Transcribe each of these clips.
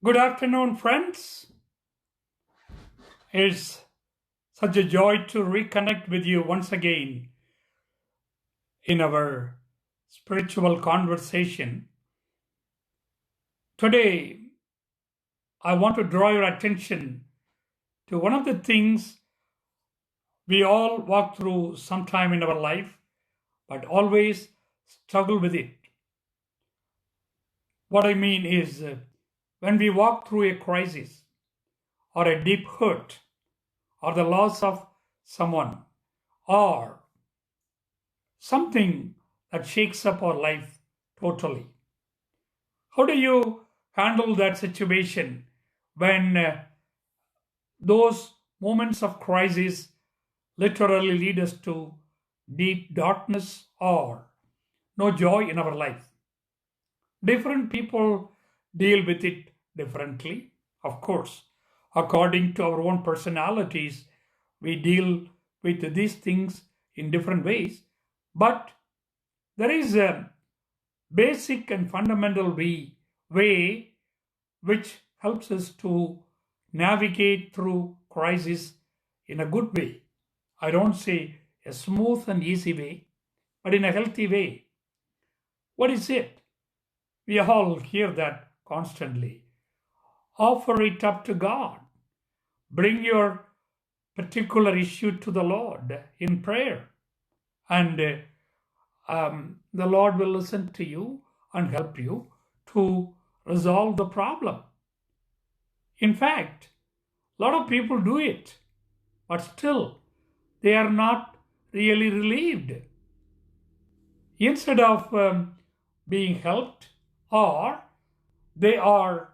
Good afternoon, friends. It's such a joy to reconnect with you once again in our spiritual conversation. Today, I want to draw your attention to one of the things we all walk through sometime in our life, but always struggle with it. What I mean is, when we walk through a crisis or a deep hurt or the loss of someone or something that shakes up our life totally. How do you handle that situation when those moments of crisis literally lead us to deep darkness or no joy in our life? Different people deal with it differently, of course. According to our own personalities, we deal with these things in different ways, but there is a basic and fundamental way which helps us to navigate through crisis in a good way. I don't say a smooth and easy way, but in a healthy way. What is it? We all hear that constantly. Offer it up to God. Bring your particular issue to the Lord in prayer, and the Lord will listen to you and help you to resolve the problem. In fact, a lot of people do it, but still they are not really relieved. Instead of being helped, or they are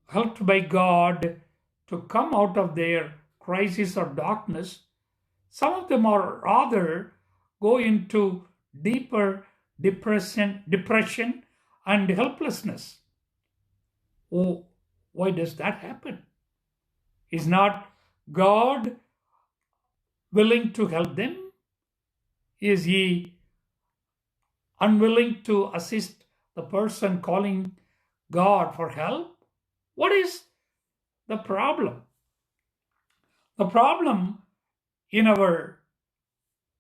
helped by God to come out of their crisis or darkness, some of them are rather go into deeper depression and helplessness. Oh, why does that happen? Is not God willing to help them? Is He unwilling to assist the person calling God for help? What is the problem? The problem in our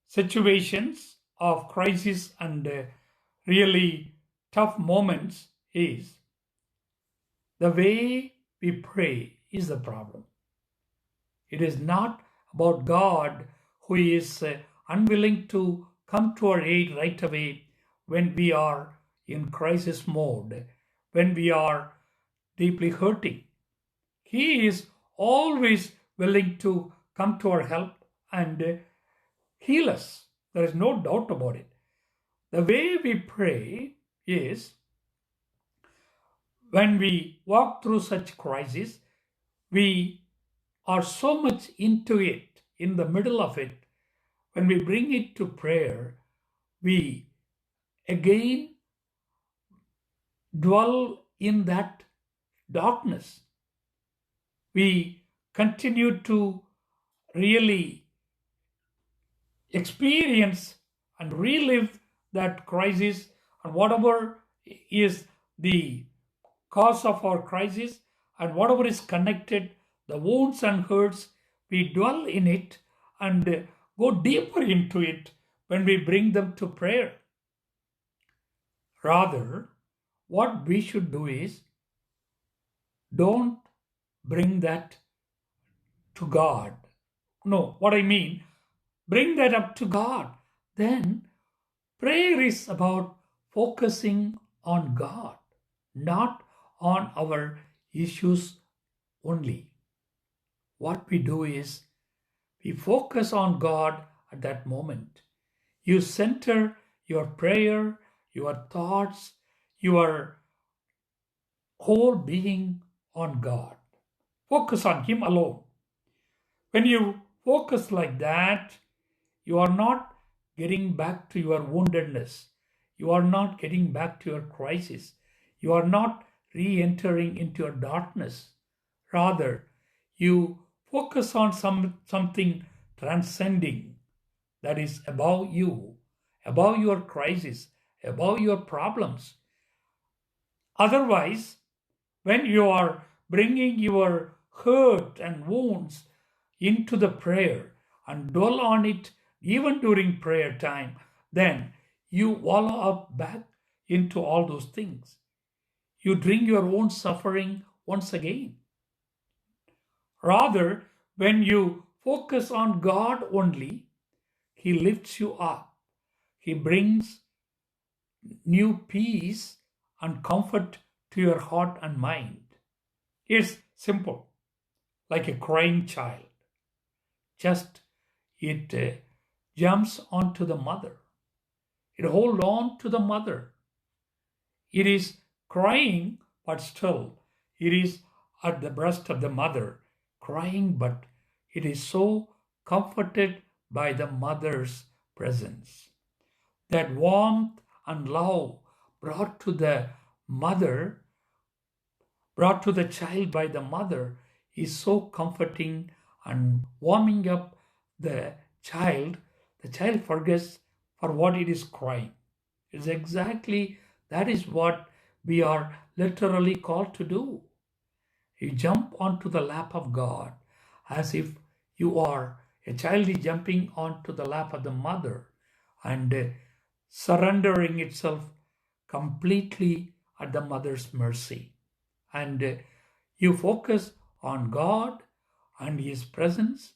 situations of crisis and really tough moments is the way we pray is the problem. It is not about God who is unwilling to come to our aid right away when we are in crisis mode, when we are deeply hurting. He is always willing to come to our help and heal us. There is no doubt about it. The way we pray is when we walk through such crisis, we are so much into it, in the middle of it. When we bring it to prayer, we again dwell in that darkness. We continue to really experience and relive that crisis and whatever is the cause of our crisis and whatever is connected, the wounds and hurts, we dwell in it and go deeper into it when we bring them to prayer. Rather, what we should do is don't bring that to God. No, what I mean, bring that up to God. Then prayer is about focusing on God, not on our issues only. What we do is we focus on God at that moment. You center your prayer, your thoughts, your whole being on God. Focus on Him alone. When you focus like that, you are not getting back to your woundedness. You are not getting back to your crisis. You are not re entering into your darkness. Rather, you focus on something transcending that is above you, above your crisis, above your problems. Otherwise, when you are bringing your hurt and wounds into the prayer and dwell on it even during prayer time, then you wallow up back into all those things. You bring your own suffering once again. Rather, when you focus on God only, He lifts you up. He brings new peace and comfort to your heart and mind. It's simple, like a crying child. Just it jumps onto the mother. It holds on to the mother. It is crying, but still it is at the breast of the mother, crying, but it is so comforted by the mother's presence. That warmth and love brought to the mother, brought to the child by the mother, is so comforting and warming up the child. The child forgets for what it is crying. It's exactly that is what we are literally called to do. You jump onto the lap of God as if you are a child is jumping onto the lap of the mother and surrendering itself completely at the mother's mercy. And you focus on God and His presence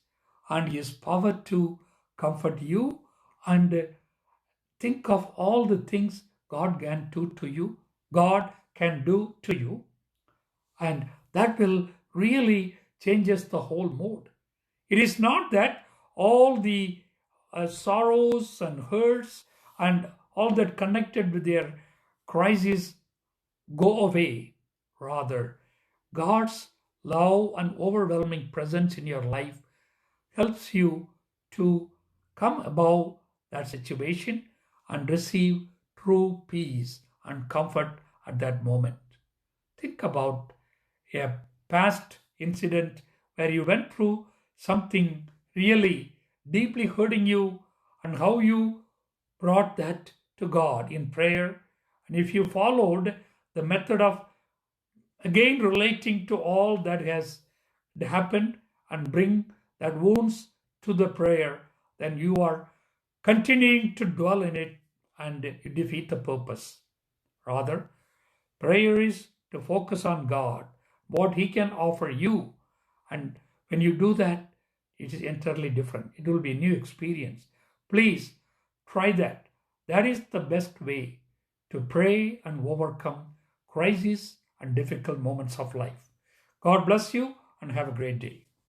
and His power to comfort you and think of all the things God can do to you, God can do to you, and that will really changes the whole mood. It is not that all the sorrows and hurts and all that connected with their crisis go away. Rather, God's love and overwhelming presence in your life helps you to come above that situation and receive true peace and comfort at that moment. Think about a past incident where you went through something really deeply hurting you and how you brought that to God in prayer. And if you followed the method of again relating to all that has happened and bring that wounds to the prayer, then you are continuing to dwell in it and you defeat the purpose. Rather, prayer is to focus on God, what He can offer you. And when you do that, it is entirely different. It will be a new experience. Please try that. That is the best way to pray and overcome crises and difficult moments of life. God bless you and have a great day.